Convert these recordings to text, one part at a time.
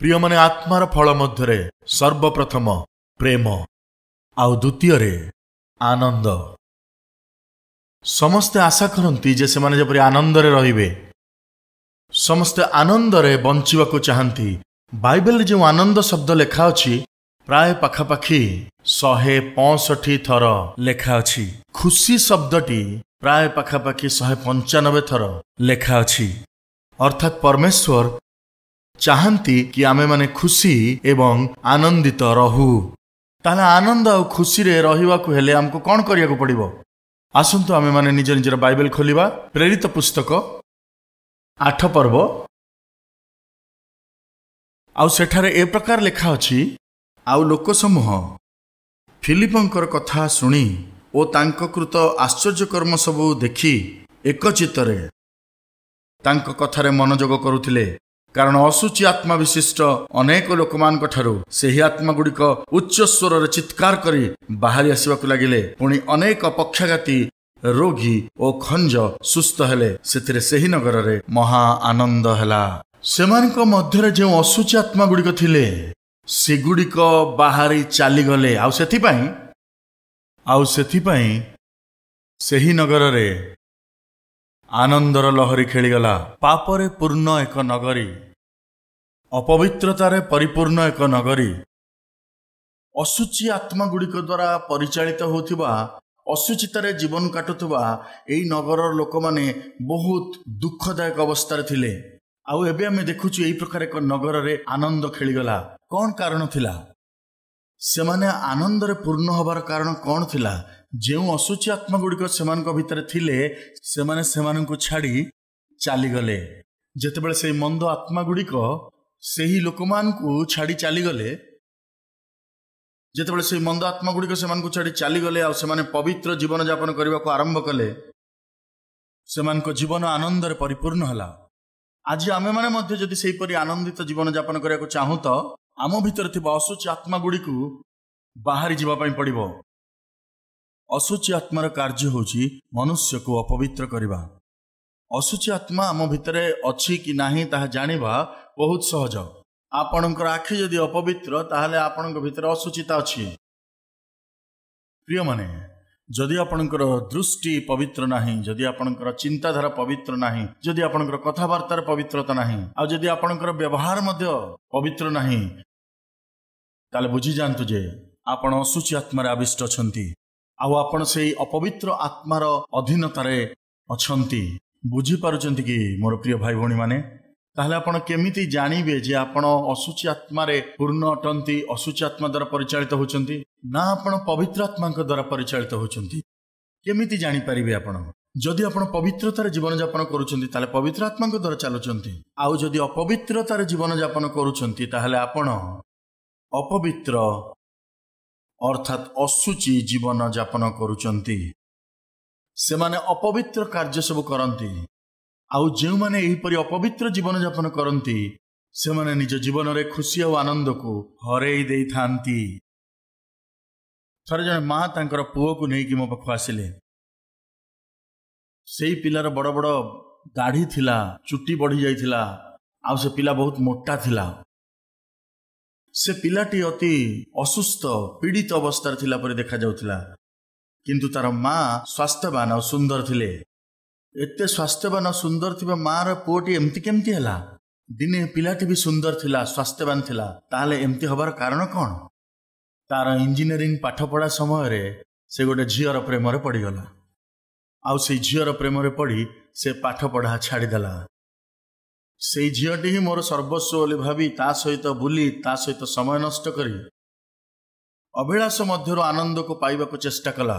प्रिय माने आत्मार फल मध्य सर्वप्रथम प्रेम आउ द्वितीय आनंद। समस्ते आशा करती जे से जपरी आनंद रे समस्ते आनंद रे बंचिबाकु चाहती। बाइबल जो आनंद शब्द लेखा अछि प्राय पाखापाखि 165 थर लेखा अछि। खुशी शब्दटी प्राय पाखापाखि 195 थर लेखा अछि। अर्थात परमेश्वर चाहती कि आमे माने खुशी एवं आनंदित रहू। ताले आनंद और खुशी रे रहिबाकु हेले हमको कोन करियाकु पड़िबो? आसंतु आमे माने निज निजर बाइबल खोलिबा। प्रेरित पुस्तक 8 पर्व आउ सेठारे ए प्रकार लेखा अछि। आउ लोक समूह फिलिपंकर कथा सुनी ओ तांको कृत आश्चर्य कर्म सबु देखि एकचित्तरे तांको कथारे मनोजोग करुथिले। कारण असुची आत्मा विशिष्ट अनेक लोकमानक ठारू सेही आत्मा गुड़िक उच्च स्वर रे चित्कार करी बाहरी आसीबाकु लागिले। पुणी अनेक पक्षाघाती रोगी ओ खंज सुस्थ हेले। सेथिरे सेही नगर रे महा आनंद हेला। सेमानक मध्यरे जे असुची आत्मा गुड़िक थिले सेगुड़िक बाहरी चाली गले। आउ सेथिपाई सेही नगर रे आनंदर लहरी खेलीगला। पापरे पूर्ण एक नगरी, अपवित्रतारे परिपूर्ण एक नगरी, असुची आत्मा गुड़िक द्वारा परिचालित होथिबा असुचितारे जीवन काटुथुबा एई नगर लोक माने बहुत दुखदायक अवस्था थिले। आउ एबे आमे देखुछु एई प्रकार एक नगर रे आनंद खेलीगला। कौन कारण थिला? सेमाने आनंद रे पूर्ण होबार कारण कौन थिला? जेउ असुची आत्मा गुड़िक सेमानक भितरे थिले सेमाने सेमानकु छाड़ी चाली गले। जेतेबेले सेई मंद आत्मा गुड़िक सेही लोकमानकु छाड़ी चाली गले, जेतेबेले सेई मंद आत्मा गुड़िक सेमानकु छाड़ी चाली गले आउ सेमाने पवित्र जीवन यापन करबाकु आरंभ कले, सेमानक जीवन आनंद रे परिपूर्ण हला। आज आमे माने मध्य जदि सेही परि आनंदित जीवन यापन करबाकु चाहू तो आम भितर थिबा असुची आत्मा गुड़िकु बाहरी जीवा पई पड़िबो। असुची आत्मार कार्य होची मनुष्य को अपवित्र करिबा। असुची आत्मा आम भितरे अछि कि नाही ताहा जानिबा बहुत सहज। आपणकर आखि जदि अपवित्र ताहले आपणक भितरे असुचिता अछि। प्रिय माने जदि आपणकर दृष्टि पवित्र नाही, जदि आपणकर चिंताधारा पवित्र नाही, जदि आपणकर कथाबार्तार पवित्रता नाही, आ जदि आपणकर व्यवहार मध्य पवित्र नाही, ताले बुझी जानतु जे आपण असुची आत्मार आविष्ट अछंती। आउ आपण से अपवित्र आत्मार अधीनतारे अछंती। बुझी पारुचंती कि मोर प्रिय भाई भौणी माने? ताहले आपण केमिति जानिबे जे आपण असुची आत्मारे पूर्ण अटंती, असुची आत्मा द्वारा परिचालित होचंती ना आपण पवित्र आत्मा द्वारा परिचालित होचंती? केमिति जानि परिबे आपण? जदि आपण पवित्रतार जीवन यापन करूचंती ताहले पवित्र आत्मा द्वारा चालुचंती। आउ जदि अपवित्रतार जीवन यापन करूचंती ताहले आपण अपवित्र अर्थात असुची जीवन यापन करुचंती। सेमाने अपवित्र कार्य सब करंती। आउ जेउ माने एही परि अपवित्र जीवन यापन करंती सेमाने निज जीवन रे खुशी और आनंद को हरेई देई थांती। थरे जने मां तांकर पुओ को नेकी मो पाखु आसिले। सेई पिलार बड़ बड़ दाढ़ी थिला, चुट्टी बढ़ी जाइथिला, आउ से पिला बहुत मोटा थिला। से पिलाटी अति असुस्थ पीड़ित अवस्था थिला परि देखा जाउथिला। किंतु तार मां स्वास्थ्यवान और सुंदर थिले। एते स्वास्थ्यवान और सुंदर थिबा मां र पुओटी एमती केमती हला? दिने पिलाटी भी सुंदर थिला, स्वास्थ्यवान थिला, ताले एमती हबार कारण कोन? तार इंजीनियरिंग पाठ पढ़ा समय रे से गोटे झियर प्रेम रे पड़ी गला। आउ से झियर प्रेम रे पड़ी से पाठ पढ़ा छाड़ी देला। से झीटी ही मोर सर्वस्व बोली भावी ता सहित बुली ता सहित समय नष्ट करी अभिलाष मध्य आनंद को पाइबा को चेष्टा कला।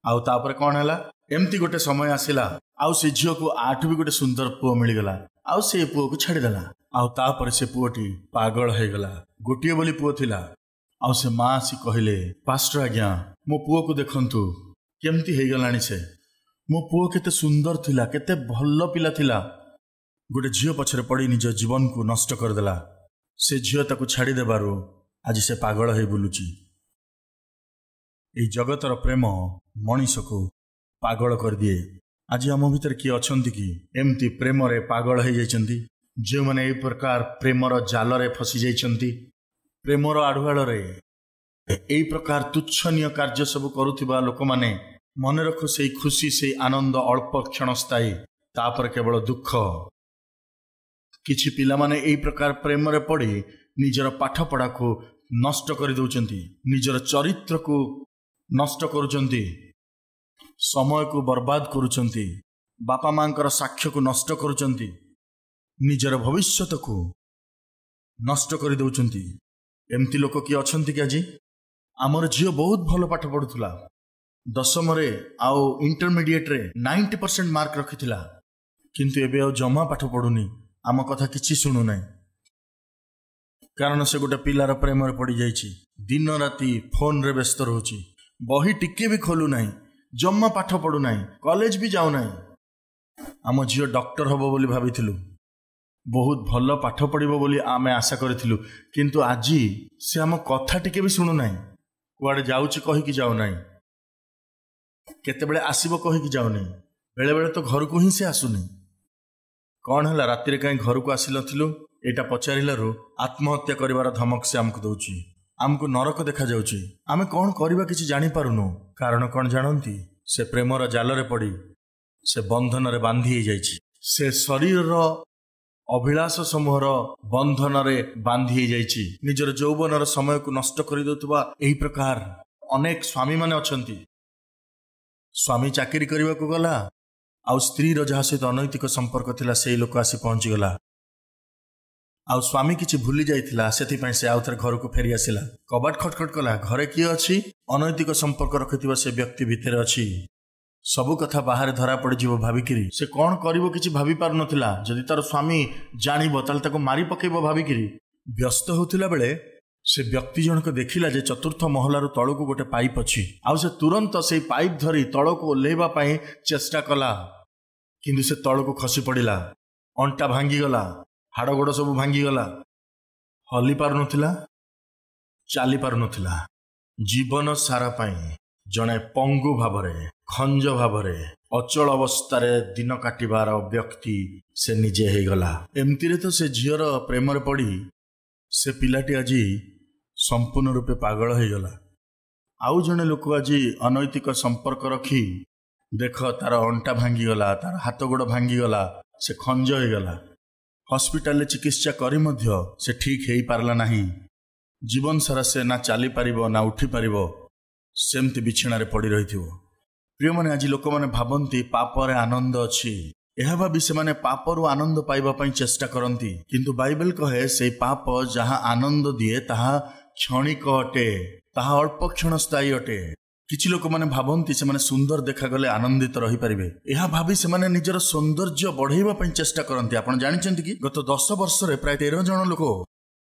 आउ तापर कौन है? एमती गोटे समय आसिला आउ से झील को आठ भी गोटे सुंदर पुओ मिलगला। आउ से पुओ को छाड़ीदेला। आउ तापर से पुओटी पागल हो गला। गोटे बोली पुओ थिला। आउ से मां आसी कहले, पास्टर आज्ञा मो पुओ को देखंतु केमती हो गलानी। से मो पुओ केते सुंदर थिला, केते भल पिला थिला, गोटे झील पछरे पड़ी निज जीवन को नष्ट करदेला। से झील ताकू छाड़ी देबारु आज से पागल हो बुलुची। ए जगतर प्रेम मनीष को पागल कर दिए। आज आम भीतर किए अच्छा कि एमती प्रेम रे पागल हो जाइछंती? जो मैंने यही प्रकार प्रेमर जाल फसी जाइछंती, प्रेमर आढ़ुआଳରେ यही प्रकार तुच्छनीय कार्य सब करुथिबा लोक माने मन रख से खुशी से आनंद अल्प क्षण स्थायी, तापर केवल दुख। किछि पिला माने यही प्रकार प्रेम रे पड़ी निजर पाठ पढ़ा को नष्ट कर दउचंती, निजर चरित्र को नष्ट करुचंती, समय को बर्बाद करुचंती, बापा मांकर साक्ष्य को नष्ट करुचंती, निजर भविष्यत को नष्ट कर दउचंती। एमती लोक किए अछंती कि आज आमर झील बहुत भल पाठ पढ़ुला, दशम आउ इंटरमीडिएट रे 90% मार्क रखिथिला, किंतु एबे आउ जमा पाठ पढ़ुनी, आम कथा किछि शुणु ना, कारण से गोटे पिलार प्रेम रे पड़ी जाइछि, दिन राति फोन रे व्यस्त रहउछि, बही टिके भी खोलु ना, जमा पाठ पढ़ु ना, कॉलेज भी जाउ ना। आम झील डॉक्टर हबो बोली भाबिथिलु, बहुत भल पाठ पढ़िबो बोली आमे आशा करिथिलु, किंतु आज से आम कथा टिके भी शुणु ना, कुआडे जाउछि कहिकी जाउ ना, केतेबेले आसीबो कहिकी जाउ ना, बेले बेले तो घर को ही से आसुनी। कौन है राति कहीं घर को आसी नथिलु, एटा पचारिलारु आत्महत्या करिवार धमक से आमको दउछि, आमको नरक देखा जाउछि, आमे कौन करिबा किछि जानि पारुनु। कारण कौन जानंती, से प्रेमर जाल रे पड़ी से बंधन रे बांधी हो जाइछि, से शरीर अभिलाष समूहर बंधन रे बांधी हो जाइछि, निजर यौवनर समय को नष्ट कर दउतबा एही प्रकार अनेक स्वामी माने अछंती। स्वामी चाकरी करबा को गला, आउ स्त्री रो जहा सहित अनैतिक संपर्क थिला से लोक आसी पहुंची गला, आउ स्वामी किछि भूली जाइथिला, सेथि पय से आउथर घर को फेरी आसिला, कबाट खटखट कला, घरे किए अछि, अनैतिक संपर्क रखिथिबा से व्यक्ति भितर अछि, सबु कथा बाहर धरा पड़ जीव भाविकिरी से कौन करिवो किछि भाबी पार नथिला। जदि तार स्वामी जानिबो ताले ताको मारी पकेइबो भाविकिरी व्यस्त होथिला बेले से व्यक्ति जनक देखिला जे चतुर्थ महलार तळको गोटे पाइप अछि, आउ से तुरंत से पाइप धरी तळको ओल्हेबा पई चेष्टा कला, किंतु से तळको खसी पड़िला, अंटा भांगी गला, हाड़ गोड़ सब भांगी गला, हली पार नथिला, चाली पार नथिला। जीवन सारा पई जणे पंगु भावरे, खंज भावरे, अचल अवस्थार दिन काटिबार व्यक्ति से निजे हे गला। एमती तो से झीर प्रेम पड़ी से पिलाटी आज संपूर्ण रूपे पागल हो गला। आउ जने लोक आज अनैतिक संपर्क रखी देख तार अंटा भांगी गला, तार हाथ गोड़ भांगी गला, से खंज हो गला, हॉस्पिटल चिकित्सा करी मध्य से ठीक हो पारला नहीं, जीवन सारा से ना चली पारिबो ना उठी पारिबो, सेमती बिछणारे पड़ी रही। प्रिय माने आज लोक माने भाबंती पापर आनंद अछि, यह भावी से माने पापरु आनंद पाइबा पई चेष्टा करंती, किंतु बाइबल कहे से पाप जहाँ आनंद दिए ताहा क्षणिक अटे, ताहा अल्प क्षण स्थायी अटे। किछि लोक माने भाबंती से माने सुंदर देखा गले आनंदित रही पारिबे, यह भावी से माने निजर सौंदर्य बढ़ाइबा पई चेष्टा करंती। आपण जानिचंती कि गत 10 वर्ष रे प्राय 13 जन लोक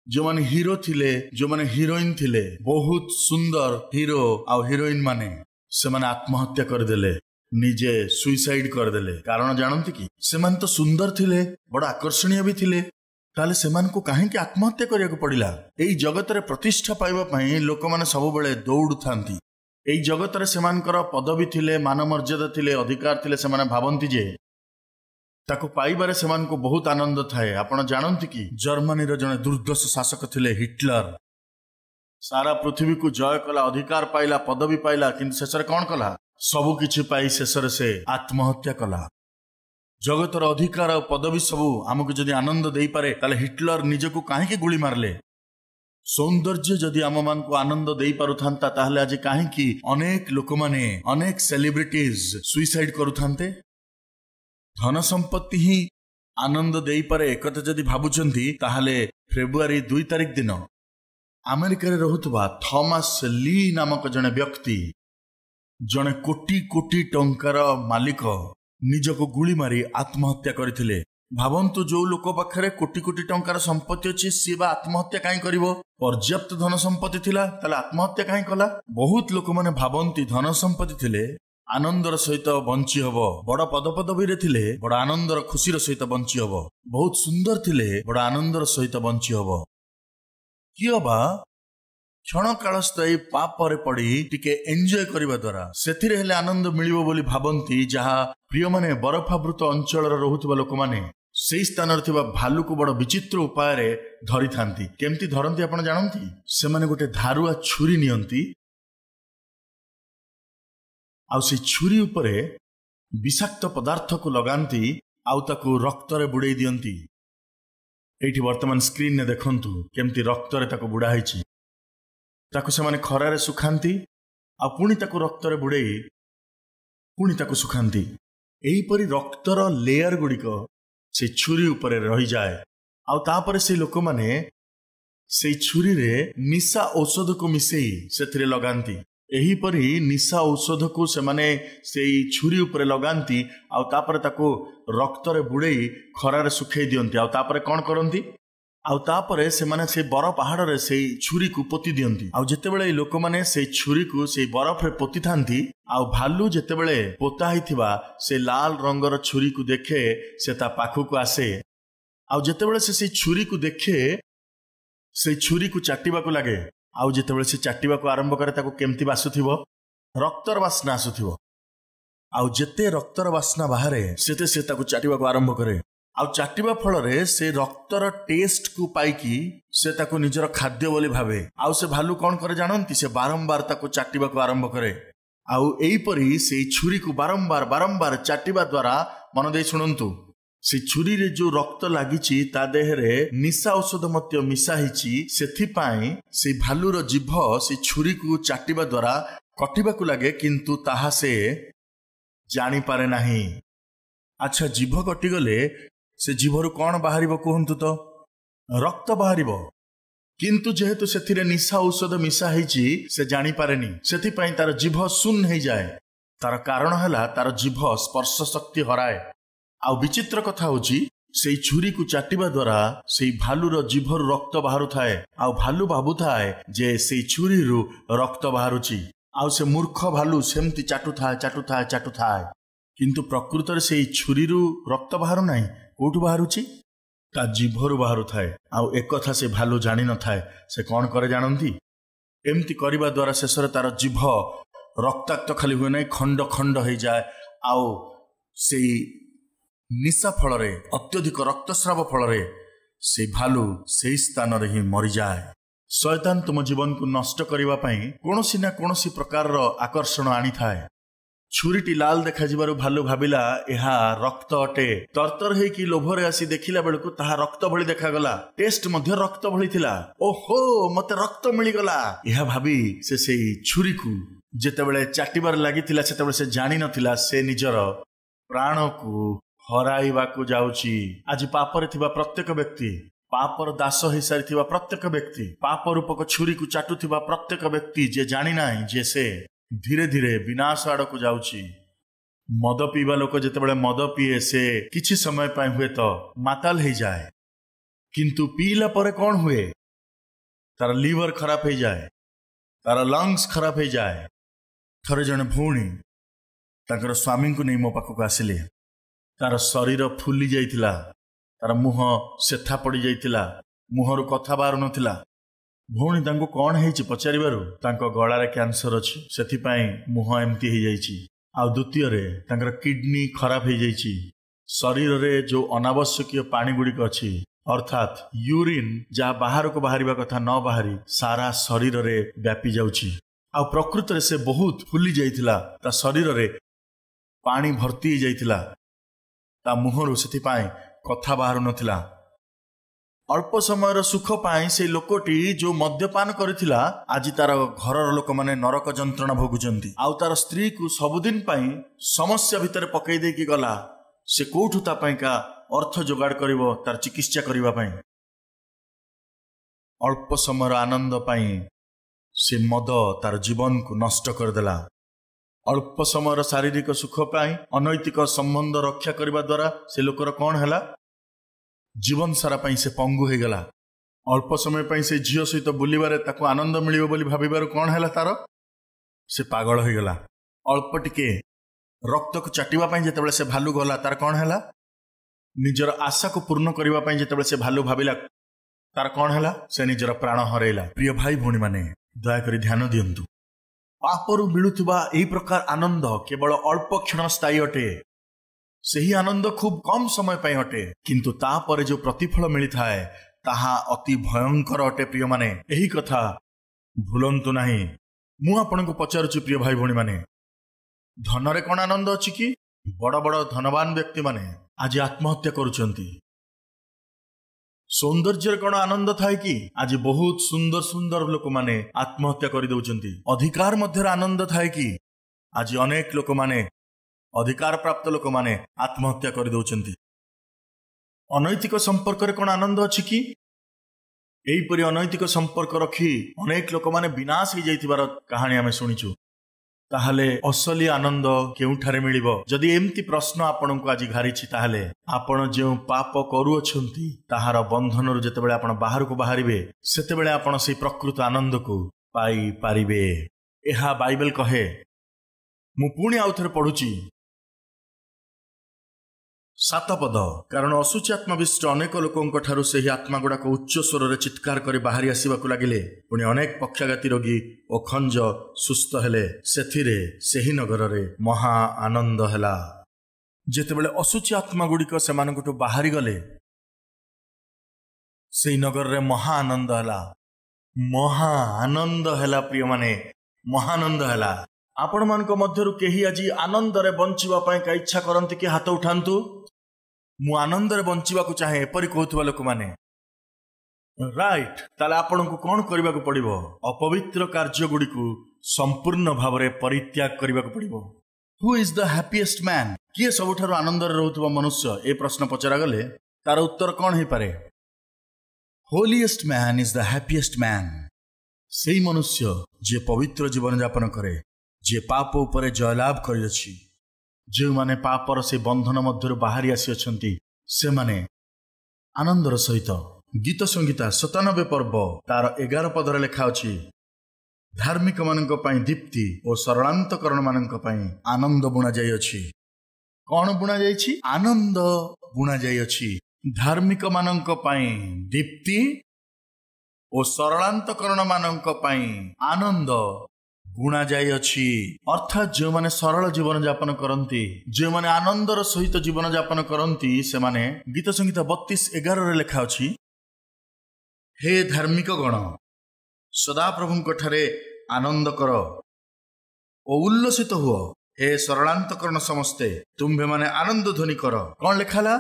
जो माने हीरो थिले, जो माने हीरोइन थिले, बहुत सुंदर हीरो आ हीरोइन माने से माने आत्महत्या करदेले, निजे सुइसाइड करदेले। कारण जानती कि से माने तो सुंदर थिले, बड़ा आकर्षणीय भी थिले, ताले से मान को काहे कि आत्महत्या करिया को पड़िला। एई जगत रे प्रतिष्ठा पाइबा पई लोक माने सब बेले दौड़ थांती। एई जगत रे से मानकर पदवी थिले, मान मर्यादा थिले, अधिकार थिले, से माने भाबंती जे ताको पाइबारे से मान को बहुत आनंद थाए। आपण जानती कि जर्मनी रो जने दुर्दश शासक थिले हिटलर, सारा पृथ्वी को जय कला, अधिकार पाइला, पदवी पाइला, किंतु शेष रे कौन कला, सबु किछि पाई शेष रे से आत्महत्या कला। जगतर अधिकार और पदवी सबु आमको जदि आनंद दे पारे ताले हिटलर निजको काहे कि गुली मारले। सौंदर्य जदि आम मान को आनंद दे पारुथांता ताहले आज काहे कि अनेक लोक माने, अनेक सेलिब्रिटीज सुइसाइड करुथांते। धन संपत्ति ही आनंद दे पारे एकता जदि भाबुचंती ताहले फेब्रुआरी 2 तारिख दिन अमेरिका रे रहुतबा थॉमस ली नामक जने व्यक्ति, जने कोटी कोटी टंकार मालिक, निजको गुली मारी आत्महत्या करथिले। भावंतु जो लोक पाखरे कोटी कोटी टंकार संपत्ति अछि सी बा आत्महत्या काई करिवो, पर्याप्त धन संपत्ति थिला ताले आत्महत्या काई कला। बहुत लोक माने भावंती धन संपत्ति थिले आनंदर सहित बंची हबो, बड़ पदपदवी रे थिले बड़ आनंदर खुशीर सहित बंची हबो, बहुत सुंदर थिले बड़ आनंदर सहित बंची हबो। कियो बा क्षण काल स्थायी पापरे पड़ी टिके एंजॉय करिबा द्वारा सेथिरे हेले आनंद मिलिबो बोली भाबंती। जहा प्रिय माने बरफावृत अंचल रहुतबा लोक माने सेई स्थान भालू को बड़ विचित्र उपाय धरी था। केमती धरती आप जानती? से माने गोटे धारुआ छुरी नियंती आउ से छुरी उपरे विषाक्त पदार्थ को लगाती आउ ताकू रक्त रे बुड़ाई दियंती। एठी वर्तमान स्क्रीन ने देखंतु केमती रक्त रे ताकू बुड़ा हैछि। ताकू से माने खरा रे सुखांती आ पुणी ताकू रक्त रे बुड़ाई पुणी ताकू सुखांती। एही परी रक्तर लेयर गुड़िक से छुरी उपरे रही जाए आउ तापरे से लोक माने से छुरी रे निशा औषध को मिसेई सेथिरे लगांती। एही परी निशा औषध को से माने से छुरी उपरे लगांती आउ तापरे ताको रक्त रे बुड़ेई खरा रे सुखाई दियंती। आउ तापरे कोन करंती? आउ तापरे से माने से बरफ पहाड़ रे से छुरी को पोती दियंती। आउ जेतेबेले लोक माने से छुरी को से बरफ रे पोती थांती आउ भालू जेतेबेले पोता हिथिबा से लाल रंगर छुरी को देखे से ता पाखु को आसे। आउ जेतेबेले से छुरी को देखे से छुरी को चाटिबा को लागे। आउ जेतेबेले से चाटिबा को आरंभ करे ताको केमती बासुथिबो? रक्तर वासना आसुथिबो। आउ जेते रक्तर वासना बाहरे सेते से ताको चाटिबा को आरंभ करे। आउ चाटिबा फल रे से रक्तर टेस्ट को पाइकी से ताको निजर खाद्य बोली भावे। आउ से भालू कौन करे जानंती? से बारंबार ताको चाटिबा को आरंभ करे। आउ एई परी से छुरी को बारंबार बारंबार चाटिबा द्वारा मन दे शुणंतु से छुरी रे जो रक्त लागिची ता देहरे निशा औषध मध्य मिसा हिची। सेथि पाई से भालूर जीभ से छुरी को चाटिबा द्वारा कटिबा को लागे किंतु ताहा से जानी पारे नाही। अच्छा जीभ कटि गले से जीभरु कौन बाहरिबो कहंतु तो? रक्त बाहरिबो। किंतु जेहेतु सेथिरे निशा औषध मिसा हिची से जानी पारेनी। सेथि पाई तार जीभ शून्य हो जाए। तार कारण हला तार जीभ स्पर्श शक्ति हराए। आउ विचित्र कथा होची से छुरी को चाटिबा द्वारा से भालूर जीभरु रक्त बाहरु थाए। आउ भालू भाबु थाए जे से छुरी रु रक्त बाहरुची। आउ से मूर्ख भालू सेमती चाटु थाए किंतु प्रकृत रे से छुरी रु रक्त बाहरु नाही। कोठु बाहरुची? ता जीभरु बाहरु थाए। आउ एक कथा से भालू जानी न थाए। से कौन करे जानंती? एमती करबा द्वारा शेषरे तार जीभ रक्ताक्त खाली हुए नाही, खंड खंड हो जाए। आउ से निशा फल रे अत्यधिक रक्तस्राव फल रे से भालू से स्थान रे ही मरी जाए। शैतान तुम जीवन को नष्ट करबा पई कोनोसी ना कोनोसी प्रकार रो आकर्षण आनी थाए। छुरीटी लाल देखा जिबारु भालू भाबिला एहा रक्त अटे। तरतर हे कि लोभरे आसी देखिला बेलकु ताहा रक्त भଳି देखागला। टेस्ट मध्य रक्त भଳି थिला। ओहो मते रक्त मिली गला एहा भाबी से सेई छुरी को जेतेबेले चाटिबार लागितिला सेतेबेले से जानि नथिला से निजर प्राण को हराइबा को जाउची। आज पापरे थिबा प्रत्येक व्यक्ति, पापर दास हो सारी प्रत्येक व्यक्ति, पाप रूपक छुरी को चाटुथिबा प्रत्येक व्यक्ति जे जानि नाही जे से धीरे धीरे विनाश आड़ को जाउची। मद पीवा लोक जेतेबेले मद पीए से किछि समय पाए हुए तो माताल हो जाए किंतु पीला परे कौन हुए? तार लिवर खराब हो जाए, तार लंग्स खराब हो जाए। थरे जने भौणी ताकर स्वामी को नहीं मो पाखक आसिले। तार शरीर फुली जाइथिला, तार मुह सेथा पड़ी जाइथिला, मुहरु कथा बाहर नथिला। भौणी तांको कौन हेछि पचारिबारु तांको गळारे कैंसर अछि सेथि पई मुह एमती हो जाइछि। आ द्वितीय रे तांकर किडनी खराब हो जाइछि। शरीर रे जो अनावश्यक पानी गुड़िक अछि अर्थात यूरिन जहाँ बाहर को बाहरिबा कथा न बाहरी सारा शरीर रे व्यापी जाउछि। आ प्रकृत रे से बहुत फुली जाइथिला, ता शरीर रे पानी भर्ती जाइथिला, ता मुहरु सेथि पई कथा बाहर नथिला। अल्प समय सुख पाई से लोकटी जो मद्यपान करथिला आज तार घरर लोक माने नरक जंत्रणा भोगुचंती। आउ तार स्त्री को सबुदिन पाई समस्या भितर पकई दे कि गला। से कोठु ता पाई का अर्थ जोगाड़ करिवो तार चिकित्सा करिवा पाई। अल्प समय आनंद पाई से मद तार जीवन को नष्ट कर देला। अल्प समय शारीरिक सुख पाई अनैतिक संबंध रक्षा करबा द्वारा से लोकर कौन हैला? जीवन सारा पाई से पंगु हो गला। अल्प समय पाई से झील सहित बुलबारे ताको आनंद मिलिबो बोली भाबिबार कौन हैला? तार से पागल हो गला। अल्प टिके रक्त को चाटिबा पाई जेतेबेले से भालू गला तार कौन हैला? निजर आशा को पूर्ण करबा पाई जेतेबेले से भालू भाबिला तार कौन हैला? से निजर प्राण हरैला। प्रिय भाई भौणी माने दया करी ध्यान दियंतु। पापरु मिलुथुबा एही प्रकार आनंद केवल अल्प क्षण स्थायी अटे। ସେହି ଆନନ୍ଦ ଖୁବ୍ କମ୍ ସମୟ ପାଇଁ ଅଟେ, କିନ୍ତୁ ତାପରେ ଯେଉଁ ପ୍ରତିଫଳ ମିଳିଥାଏ ତାହା ଅତି ଭୟଙ୍କର ଅଟେ। ପ୍ରିୟମାନେ, ଏହି କଥା ଭୁଲନ୍ତୁ ନାହିଁ। ମୁଁ ଆପଣଙ୍କୁ ପଚାରୁଛି ପ୍ରିୟ ଭାଇ ଭଉଣୀମାନେ, ଧନରେ କ'ଣ ଆନନ୍ଦ ଅଛି କି? ବଡ଼ ବଡ଼ ଧନବାନ ବ୍ୟକ୍ତିମାନେ ଆଜି ଆତ୍ମହତ୍ୟା କରୁଛନ୍ତି। ସୌନ୍ଦର୍ଯ୍ୟରେ କ'ଣ ଆନନ୍ଦ ଥାଏ କି? ଆଜି ବହୁତ ସୁନ୍ଦର ସୁନ୍ଦର ଲୋକମାନେ ଆତ୍ମହତ୍ୟା କରିଦେଉଛନ୍ତି। ଅଧିକାର ମଧ୍ୟରେ ଆନନ୍ଦ ଥାଏ କି? ଆଜି ଅନେକ ଲୋକମାନେ, ଅଧିକାର ପ୍ରାପ୍ତ ଲୋକମାନେ ଆତ୍ମହତ୍ୟା କରିଦେଉଛନ୍ତି। ଅନୈତିକ ସମ୍ପର୍କରେ କ'ଣ ଆନନ୍ଦ ଅଛି କି? ଏହିପରି ଅନୈତିକ ସମ୍ପର୍କ ରଖି ଅନେକ ଲୋକମାନେ ବିନାଶ ହୋଇଯାଇଥିବାର କାହାଣୀ ଆମେ ଶୁଣିଛୁ। ତାହେଲେ ଅସଲି ଆନନ୍ଦ କେଉଁଠାରେ ମିଳିବ? ଯଦି ଏମିତି ପ୍ରଶ୍ନ ଆପଣଙ୍କୁ ଆଜି ଘାରିଛି, ତାହେଲେ ଆପଣ ଯେଉଁ ପାପ କରୁଅଛନ୍ତି ତାହାର ବନ୍ଧନରୁ ଯେତେବେଳେ ଆପଣ ବାହାରକୁ ବାହାରିବେ, ସେତେବେଳେ ଆପଣ ସେହି ପ୍ରକୃତ ଆନନ୍ଦକୁ ପାଇପାରିବେ। ଏହା ବାଇବେଲ କହେ। ମୁଁ ପୁଣି ଆଉଥରେ ପଢୁଛି 7 ପଦ। କାରଣ ଅଶୁଚି ଆତ୍ମାବିଷ୍ଟ ଅନେକ ଲୋକଙ୍କ ଠାରୁ ସେହି ଆତ୍ମା ଗୁଡାକ ଉଚ୍ଚ ସ୍ୱରରେ ଚିତ୍କାର କରି ବାହାରି ଆସିବାକୁ ଲାଗିଲେ। ପୁଣି ଅନେକ ପକ୍ଷାଘାତୀ ରୋଗୀ ଓ ଖଞ୍ଜ ସୁସ୍ଥ ହେଲେ। ସେଥିରେ ସେହି ନଗରରେ ମହା ଆନନ୍ଦ ହେଲା। ଯେତେବେଳେ ଅଶୁଚି ଆତ୍ମା ଗୁଡ଼ିକ ସେମାନଙ୍କଠୁ ବାହାରି ଗଲେ, ସେହି ନଗରରେ ମହା ଆନନ୍ଦ ହେଲା। ମହା ଆନନ୍ଦ ହେଲା ପ୍ରିୟମାନେ, ମହାନନ୍ଦ ହେଲା। ଆପଣମାନଙ୍କ ମଧ୍ୟରୁ କେହି ଆଜି ଆନନ୍ଦରେ ବଞ୍ଚିବା ପାଇଁ ଇଚ୍ଛା କରନ୍ତି କି? ହାତ ଉଠାନ୍ତୁ। ମୁଁ ଆନନ୍ଦରେ ବଞ୍ଚିବାକୁ ଚାହେଁ, ଏପରି କହୁଥିବା ଲୋକମାନେ। ରାଇଟ୍। ତାହେଲେ ଆପଣଙ୍କୁ କ'ଣ କରିବାକୁ ପଡ଼ିବ? ଅପବିତ୍ର କାର୍ଯ୍ୟ ଗୁଡ଼ିକୁ ସମ୍ପୂର୍ଣ୍ଣ ଭାବରେ ପରିତ୍ୟାଗ କରିବାକୁ ପଡ଼ିବ। Who is the happiest man? କିଏ ସବୁଠାରୁ ଆନନ୍ଦରେ ରହୁଥିବା ମନୁଷ୍ୟ? ଏ ପ୍ରଶ୍ନ ପଚରାଗଲେ ତାର ଉତ୍ତର କ'ଣ ହେଇପାରେ? Holiest man is the happiest man. ସେହି ମନୁଷ୍ୟ ଯିଏ ପବିତ୍ର ଜୀବନଯାପନ କରେ, ଯିଏ ପାପ ଉପରେ ଜୟଲାଭ କରିଅଛି। ଯେଉଁମାନେ ପାପର ସେ ବନ୍ଧନ ମଧ୍ୟରୁ ବାହାରି ଆସିଅଛନ୍ତି, ସେମାନେ ଆନନ୍ଦର ସହିତ। ଗୀତ ସଂଗୀତା 97 ପର୍ବ ତାର 11 ପଦରେ ଲେଖା ଅଛି, ଧାର୍ମିକ ମାନଙ୍କ ପାଇଁ ଦୀପ୍ତି ଓ ସରଳାନ୍ତକରଣ ମାନଙ୍କ ପାଇଁ ଆନନ୍ଦ ବୁଣା ଯାଇଅଛି। କ'ଣ ବୁଣା ଯାଇଛି? ଆନନ୍ଦ ବୁଣା ଯାଇଅଛି। ଧାର୍ମିକ ମାନଙ୍କ ପାଇଁ ଦୀପ୍ତି ଓ ସରଳାନ୍ତକରଣ ମାନଙ୍କ ପାଇଁ ଆନନ୍ଦ ବୁଣା ଯାଇଅଛି। ଅର୍ଥାତ୍ ଯେଉଁମାନେ ସରଳ ଜୀବନଯାପନ କରନ୍ତି, ଯେଉଁମାନେ ଆନନ୍ଦର ସହିତ ଜୀବନଯାପନ କରନ୍ତି, ସେମାନେ ଗୀତ ସଂଗୀତା 32:11 ଲେଖା ଅଛି, ହେ ଧାର୍ମିକ ଗଣ, ସଦାପ୍ରଭୁଙ୍କ ଠାରେ ଆନନ୍ଦ କର ଓ ଉଲ୍ଲସିତ ହୁଅ। ହେ ସରଳାନ୍ତକରଣ ସମସ୍ତେ, ତୁମ୍ଭେମାନେ ଆନନ୍ଦ ଧ୍ୱନି କର। କ'ଣ ଲେଖା ହେଲା?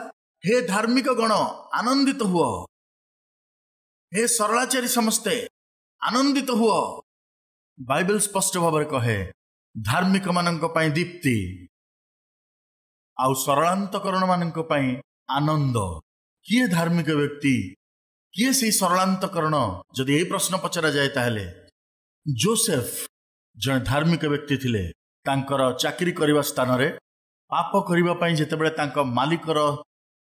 ହେ ଧାର୍ମିକ ଗଣ, ଆନନ୍ଦିତ ହୁଅ। ହେ ସରଳାଚାରୀ ସମସ୍ତେ, ଆନନ୍ଦିତ ହୁଅ। ବାଇବେଲ ସ୍ପଷ୍ଟ ଭାବରେ କହେ, ଧାର୍ମିକ ମାନଙ୍କ ପାଇଁ ଦୀପ୍ତି ଆଉ ସରଳାନ୍ତକରଣ ମାନଙ୍କ ପାଇଁ ଆନନ୍ଦ। କିଏ ଧାର୍ମିକ ବ୍ୟକ୍ତି? କିଏ ସେହି ସରଳାନ୍ତକରଣ? ଯଦି ଏହି ପ୍ରଶ୍ନ ପଚରାଯାଏ, ତାହେଲେ ଯୋସେଫ ଜଣେ ଧାର୍ମିକ ବ୍ୟକ୍ତି ଥିଲେ। ତାଙ୍କର ଚାକିରି କରିବା ସ୍ଥାନରେ ପାପ କରିବା ପାଇଁ ଯେତେବେଳେ ତାଙ୍କ ମାଲିକର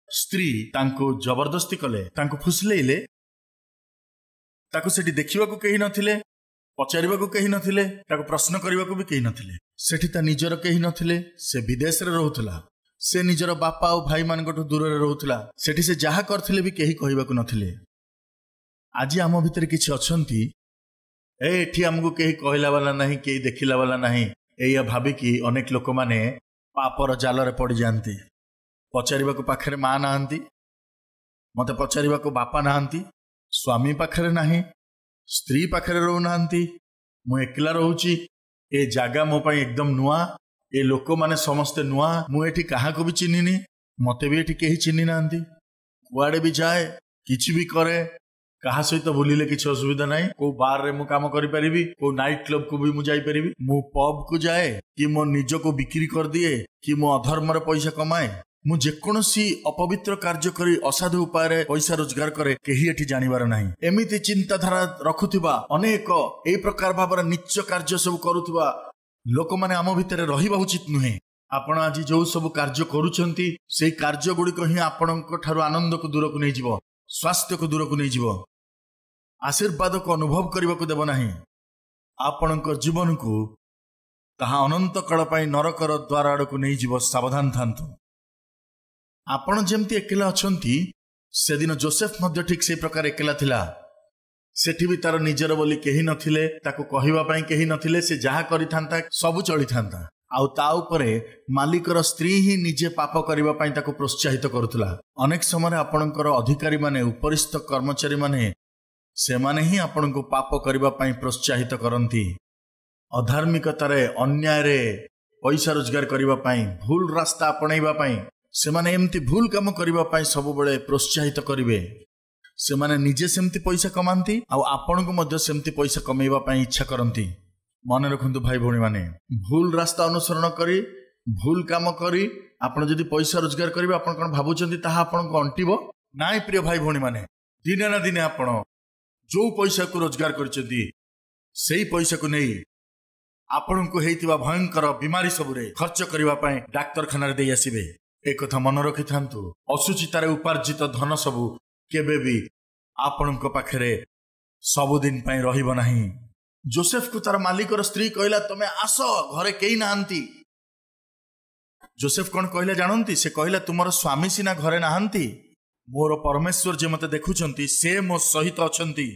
ସ୍ତ୍ରୀ ତାଙ୍କୁ ଜବରଦସ୍ତି କଲେ, ତାଙ୍କୁ ଫୁସଲେଇଲେ, ତାକୁ ସେଠି ଦେଖିବାକୁ କେହି ନଥିଲେ, ପଚାରିବାକୁ କେହି ନଥିଲେ, ତାକୁ ପ୍ରଶ୍ନ କରିବାକୁ ବି କେହି ନଥିଲେ। ସେଠି ତା ନିଜର କେହି ନଥିଲେ। ସେ ବିଦେଶରେ ରହୁଥିଲା। ସେ ନିଜର ବାପା ଆଉ ଭାଇମାନଙ୍କଠୁ ଦୂରରେ ରହୁଥିଲା। ସେଠି ସେ ଯାହା କରିଥିଲେ ବି କେହି କହିବାକୁ ନଥିଲେ। ଆଜି ଆମ ଭିତରେ କିଛି ଅଛନ୍ତି, ଏଠି ଆମକୁ କେହି କହିଲା ବାଲା ନାହିଁ, କେହି ଦେଖିଲା ବାଲା ନାହିଁ, ଏଇଆ ଭାବିକି ଅନେକ ଲୋକମାନେ ପାପର ଜାଲରେ ପଡ଼ିଯାଆନ୍ତି। ପଚାରିବାକୁ ପାଖରେ ମା ନାହାନ୍ତି, ମତେ ପଚାରିବାକୁ ବାପା ନାହାନ୍ତି, ସ୍ୱାମୀ ପାଖରେ ନାହିଁ, ସ୍ତ୍ରୀ ପାଖରେ ରହୁନାହାନ୍ତି, ମୁଁ ଏକଲା ରହୁଛି, ଏ ଜାଗା ମୋ ପାଇଁ ଏକଦମ ନୂଆ, ଏ ଲୋକମାନେ ସମସ୍ତେ ନୂଆ, ମୁଁ ଏଠି କାହାକୁ ବି ଚିହ୍ନିନି, ମତେ ବି ଏଠି କେହି ଚିହ୍ନି ନାହାନ୍ତି। କୁଆଡ଼େ ବି ଯାଏ, କିଛି ବି କରେ, କାହା ସହିତ ବୁଲିଲେ କିଛି ଅସୁବିଧା ନାହିଁ। କୋଉ ବାରରେ ମୁଁ କାମ କରିପାରିବି, କୋଉ ନାଇଟ୍ କ୍ଲବକୁ ବି ମୁଁ ଯାଇପାରିବି। ମୁଁ ପବ୍କୁ ଯାଏ କି ମୋ ନିଜକୁ ବିକ୍ରି କରିଦିଏ, କି ମୁଁ ଅଧର୍ମରେ ପଇସା କମାଏ, ମୁଁ ଯେକୌଣସି ଅପବିତ୍ର କାର୍ଯ୍ୟ କରି ଅସାଧୁ ଉପାୟରେ ପଇସା ରୋଜଗାର କରେ, କେହି ଏଠି ଜାଣିବାର ନାହିଁ। ଏମିତି ଚିନ୍ତାଧାରା ରଖୁଥିବା ଅନେକ ଏହି ପ୍ରକାର ଭାବରେ ନୀଚ କାର୍ଯ୍ୟ ସବୁ କରୁଥିବା ଲୋକମାନେ ଆମ ଭିତରେ ରହିବା ଉଚିତ ନୁହେଁ। ଆପଣ ଆଜି ଯୋଉ ସବୁ କାର୍ଯ୍ୟ କରୁଛନ୍ତି, ସେଇ କାର୍ଯ୍ୟ ଗୁଡ଼ିକ ହିଁ ଆପଣଙ୍କ ଠାରୁ ଆନନ୍ଦକୁ ଦୂରକୁ ନେଇଯିବ, ସ୍ୱାସ୍ଥ୍ୟକୁ ଦୂରକୁ ନେଇଯିବ, ଆଶୀର୍ବାଦକୁ ଅନୁଭବ କରିବାକୁ ଦେବ ନାହିଁ। ଆପଣଙ୍କ ଜୀବନକୁ ତାହା ଅନନ୍ତ କାଳ ପାଇଁ ନରକର ଦ୍ୱାର ଆଡ଼କୁ ନେଇଯିବ। ସାବଧାନ ଥାନ୍ତୁ। ଆପଣ ଯେମିତି ଏକଲା ଅଛନ୍ତି, ସେଦିନ ଯୋସେଫ ମଧ୍ୟ ଠିକ୍ ସେଇ ପ୍ରକାର ଏକଲା ଥିଲା। ସେଠି ବି ତାର ନିଜର ବୋଲି କେହି ନଥିଲେ, ତାକୁ କହିବା ପାଇଁ କେହି ନଥିଲେ। ସେ ଯାହା କରିଥାନ୍ତା ସବୁ ଚଳିଥାନ୍ତା। आउ ता उपरे मालिकर स्त्री ही निजे पाप करबा पई ताको प्रोत्साहित करुथला। अनेक समय आपणकर अधिकारी माने उपरिस्थ कर्मचारी माने से माने ही आपनको पाप करबा पई प्रोत्साहित करंती। अधार्मिकतारे अन्यायरे पैसा रोजगार करबा पई भूल रास्ता अपनाइबा पई से माने एमती भूल काम करबा पई सब बेले प्रोत्साहित करिवे। से माने निजे सेमती पैसा कमांती आ आपनको मध्य सेमती पैसा कमाइबा पई इच्छा करंती। मन रखंतु भाई भौणी माने भूल रास्ता अनुसरण करी भूल काम करी आपण जदि पैसा रोजगार करिवे आपण कोन भाबुचंती ताहा आपनको अंटिबो नाइ। प्रिय भाई भौणी माने दिने ना दिने आपण जो पैसा को रोजगार करचंती सेही पैसा को नहीं आपनको हेइतिबा भयंकर बीमारी सबुरे खर्च करिबा पई डाक्तरखाना रे देई आसीबे। एक कथा मन रखि थांतु असुचितारे उपार्जित धन सबु केबे भी आपनको पाखरे सबुदिन पई रहिबो नाही। जोसेफ को तार मालिकर स्त्री कहला तमे आस घरे केही नाहंती। जोसेफ कौन कहले जानंती से कहला तुमर स्वामी सिना घरे नाहंती मोर परमेश्वर जे मते देखुचंती से मो सहित अछंती।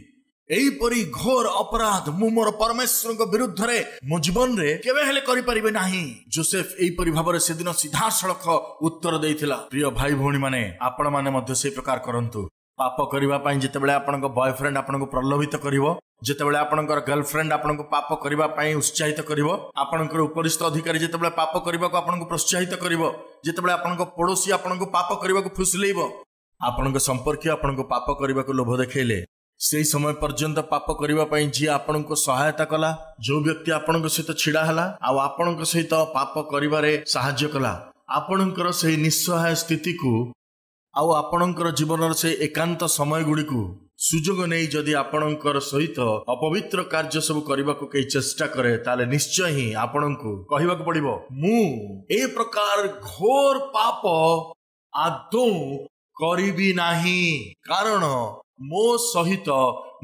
एई परी घोर अपराध मु मोर परमेश्वर को विरुद्ध रे मो जीवन रे केबे हेले करि परिबे नाही। जोसेफ एई परी भाबरे से दिन सीधा सड़क उत्तर देइथिला। प्रिय भाई भौणी माने आपण माने मध्य से प्रकार करंतु। पाप करबा पई जेतेबेले आपनको बॉयफ्रेंड आपनको प्रलोभित करिवो जेतेबेले आपनकर गर्लफ्रेंड आपनको पाप करबा पई उत्साहित करिवो आपनकर उपरिस्थ अधिकारी जेतेबेले पाप करबा को आपनको प्रोत्साहित करिवो जेतेबेले आपनको पड़ोसी आपनको पाप करबा को फुसलेइबो आपनको संपर्क आपनको पाप करबा को लोभ देखैले से समय पर्यंत पाप करबा पई जी आपनको सहायता कला जो व्यक्ति आपनको सहित छिड़ा हला आ आपनको सहित पाप करिबारे सहाय्य कला आपनकर से निस्सहाय स्थिति को आउ आपणकर जीवन से एकांत समय गुड़ी को सुजोग नहीं जदि आपणकर सहित अपवित्र कार्य सब करने को कई चेष्टा करे ताले निश्चय ही आपणको कहवाक पड़िबो मु ए प्रकार घोर पाप आदौ करिबी नाही कारण मो सहित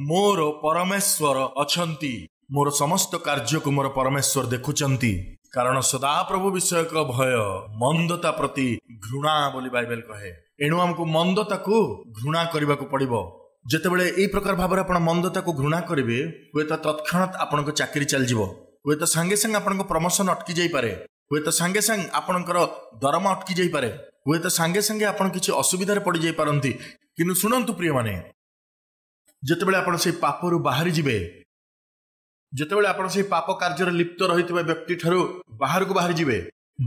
मोर परमेश्वर अछंती। मोर समस्त कार्य को मोर परमेश्वर देखुचंती कारण सदा प्रभु विषयक भय मंदता प्रति घृणा बोली बाइबल कहे। एणु हमको मंदता को घृणा करने को पड़िबो। जेतेबेले एई प्रकार भाबरे आपण मंदता को घृणा करिवे हुए तो तत्क्षणात आपनको चाकरी चल जिवो हुए तो संगे संग आपनको प्रमोशन अटकी जाई पारे हुए तो संगे संग आपनकर दरमा अटकी जाई पारे हुए तो संगे संगे आपण किछि असुविधा रे पड़ी जाई पारंती। किनु सुनंतु प्रिय माने जेतेबेले आपण से पापरु बाहरी जिवे जेतेबेले आपण से पाप कार्य रे लिप्त रहितबे व्यक्ति ठरो बाहर को बाहरी जिवे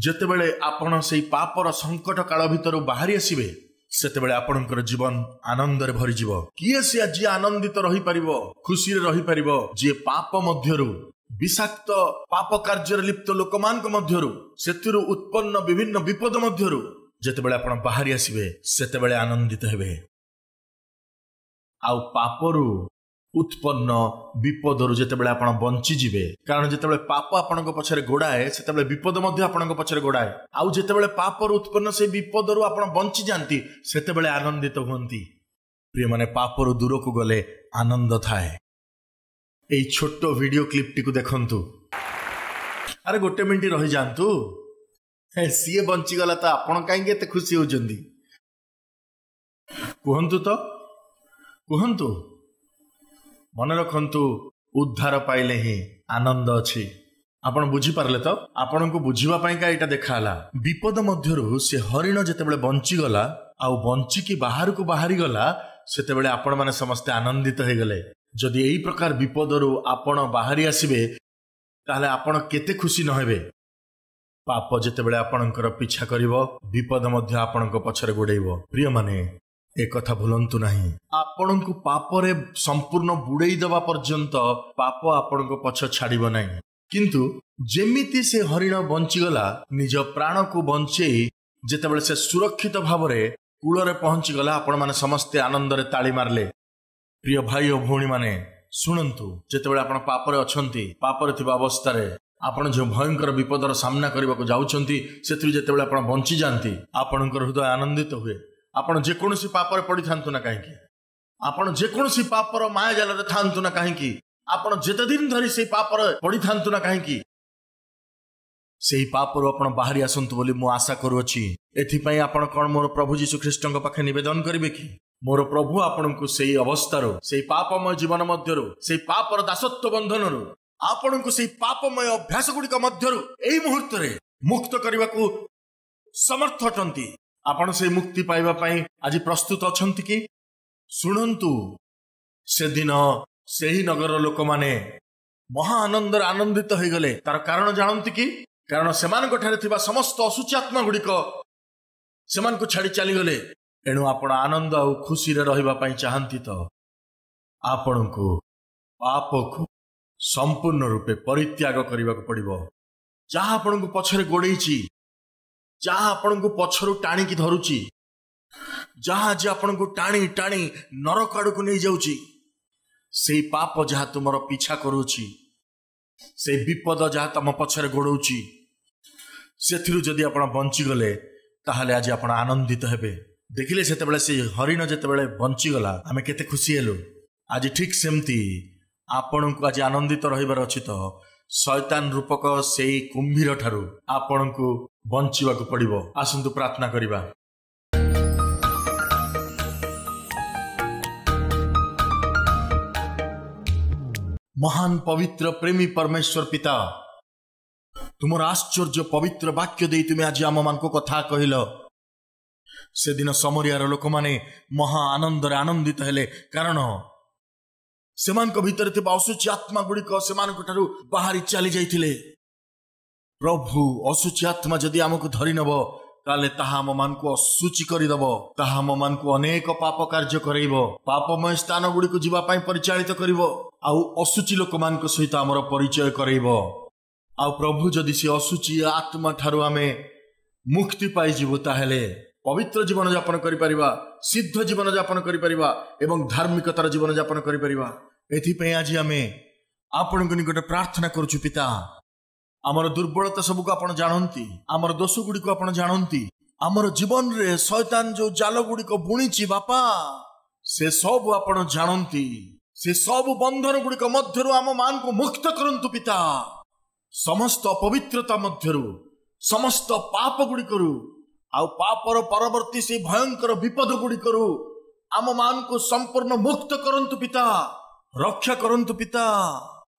जेतेबेले आपण से पापर संकट काल भितरु बाहरी आसीबे सेतेबेले आपणकर जीवन आनंद रे भरी जीवो। किए से जी आनंदित रही परिबो खुशी रे रही परिबो जे पाप मध्यरु विषाक्त पाप कार्य रे लिप्त लोकमान को मध्यरु सेतिरु उत्पन्न विभिन्न विपद मध्यरु जेतेबेले आपण बाहरी आसीबे सेतेबेले आनंदित हेबे। आउ पापरु उत्पन्न विपदरु जेतेबेले आपण बंची जिवे कारण जेतेबेले पाप आपणक पछरे गोडाए सेतेबेले विपद मध्य आपणक पछरे गोडाए आउ जेतेबेले पापरु उत्पन्न से विपदरु आपण बंची जानती सेतेबेले आनंदित होंती। प्रिय माने पापरु दूर को गले आनंद थाए। एई छोटो वीडियो क्लिप टी को देखंतु अरे गोटे मिनिट रही जानतु सीए बंची गला तो आपण काहे एते खुशी होजंदी कहंतु तो कहंतु मन रखंतु उद्धार पाइले ही आनंद अछि। आपण बुझी पारले तो आपण को बुझीवा पई का एटा देखाला विपद मध्यरु से हरिण जेतेबेले बंची गला आउ बंची की बाहर को बाहरी गला सेतेबेले आपण माने समस्त आनंदित हे गले। जदि एई प्रकार विपदरु आपण बाहरी आसीबे ताले आपण केते खुशी न हेबे। पाप जेतेबेले आपणकर पीछा करिवो विपद मध्य आपणक पछरे गोडेइबो। प्रिय माने एक कथा भूलंतु नहीं आपण को पापरे संपूर्ण बुड़ेई देवा पर्यंत पाप आपण को पछ छाड़िबो नहीं किंतु जेमिति से हरिण बंची गला निज प्राण को बंचेई जेतेबेले से सुरक्षित भावरे कूलरे पहुंची गला आपण माने समस्ते आनंद रे ताली मारले। प्रिय भाई और भौणी माने सुनंतु जेतेबेले आपण पापरे अछंती पापरे थिबा अवस्था रे आपण जो भयंकर विपदर सामना करबा को जाउछंती सेतु जेतेबेले आपण बंची जानती आपणकर हृदय आनंदित हुए। आपण जेकोसी पापर पड़ी थांतु ना कहीं आपण जेकोसी पापर माया जाल रे थांतु ना कहीं आपण जेते दिन धरी से पापर पड़ी थांतु ना कहीं सेही पापर आपण बाहरी आसंतु बोली मु आशा करूअछि। एथि पई आपण कोन मोर प्रभु यीशु ख्रीष्टଙ୍କ पाखे निवेदन करिवे कि मोर प्रभु आपणको सेही अवस्थारो सेही पापमय जीवन मध्यरो सेही पापर दासत्व बंधनरो आपण को पापमय अभ्यास गुड़िक मध्यरु एई मुहूर्तरे मुक्त करने को समर्थ अटंती। आपण से मुक्ति पाइबा पई आज प्रस्तुत अछंती कि? शुणंतु, से दिन से ही नगर लोक माने महा आनंदर आनंदित हो गले। तार कारण जानती कि? कारण सेमान ठारे थिबा समस्त असुचात्मा गुड़िक सेमान को छाड़ी चली गले। एणु आपण आनंद और खुशी रे रहिबा पई चाहंती तो आपण को पाप को संपूर्ण रूपे परित्याग करने को पड़िबो। जहाँ आपण को पछरे गोड़ेची, जहाँ आपण को पछरु टाणी की धरुची, जहाँ जे आपण को टाणी टाणी नरक आड़ को नहीं जाउची, से पाप जहाँ तुमर पीछा करूची, से विपद जहाँ तम पछरे गोड़ौची, सेथिरु जदि आपण बंची गले ताहले आज आपण आनंदित हेबे। देखिले सेतेबेले से हरिण जेतेबेले बंची गला आमे केते खुशी हेलु। आज ठीक सेमती आपण को आज आनंदित रहिबार अछि तो शैतान रूपक से कुंभीर ठारू आपण को बंचिबा को पड़िबो। आसंतु प्रार्थना करिबा। महान पवित्र प्रेमी परमेश्वर पिता, तुमर आश्चर्य पवित्र वाक्य दे तुम आज आम मान को कथा कहल। से दिन समरियार लोक माने महा आनंदरे आनंदित हेले, कारण सेमान को भीतर थिबा असुची आत्मा गुड़िक सेमान को ठारू बाहरी चली जाइथिले। प्रभु, असुची आत्मा जदि आमको धरि नब ताले ताहा आम मान को असुची करिदब, ताहा आम मान को अनेक पाप कार्य करइबो, पापमय स्थान गुड़िक जीवा पई परिचालित करिवो, आउ असुची लोक मान को सहित हमर परिचय करइबो। आउ प्रभु, जदि से असुची आत्मा ठारू आमे मुक्ति पाई जीवो ताहेले पवित्र जीवन यापन करि परिबा, सिद्ध जीवन यापन करि परिबा एवं धार्मिकतार जीवन यापन करि परिबा। एथिपई आज आमे आपन को निकट प्रार्थना करूछु पिता। आमर दुर्बलता सब को आपण जानंती, आमर दोष गुड़ी को आपण जानंती, आमर जीवन रे शैतान जो जाल गुड़ी को बुणीची बापा से सब आपण जानंती। से सब बंधन गुड़ी को मध्यरु आम मान को मुक्त करंतु पिता। समस्त अपवित्रता मध्यरु, समस्त पाप गुड़ी करू आउ पापर परवर्ती से भयंकर विपद गुड़ी करू आम मान को संपूर्ण मुक्त करंतु पिता। रक्षा करंतु पिता,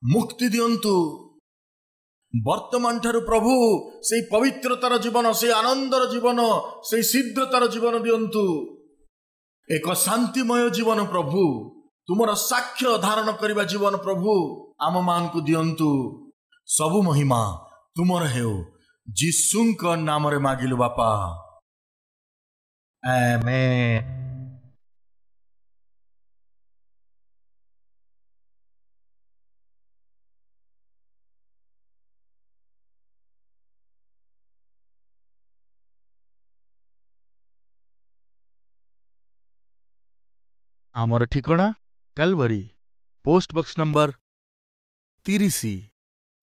मुक्ति दियंतु। वर्तमान ठारू प्रभु से पवित्रतार जीवन, से आनंदर जीवन, से सिद्धतार जीवन दियंतु। एक शांतिमय जीवन प्रभु, तुमर साक्ष्य धारण करिबा जीवन प्रभु आम मान को दियंतु। सबु महिमा तुमर हेउ, जीसुंक नाम रे मागिलु बापा, आमेन। आमर ठिकଣା Calvary, post box number 30,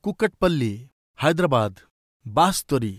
Kukatpally, Hyderabad 72।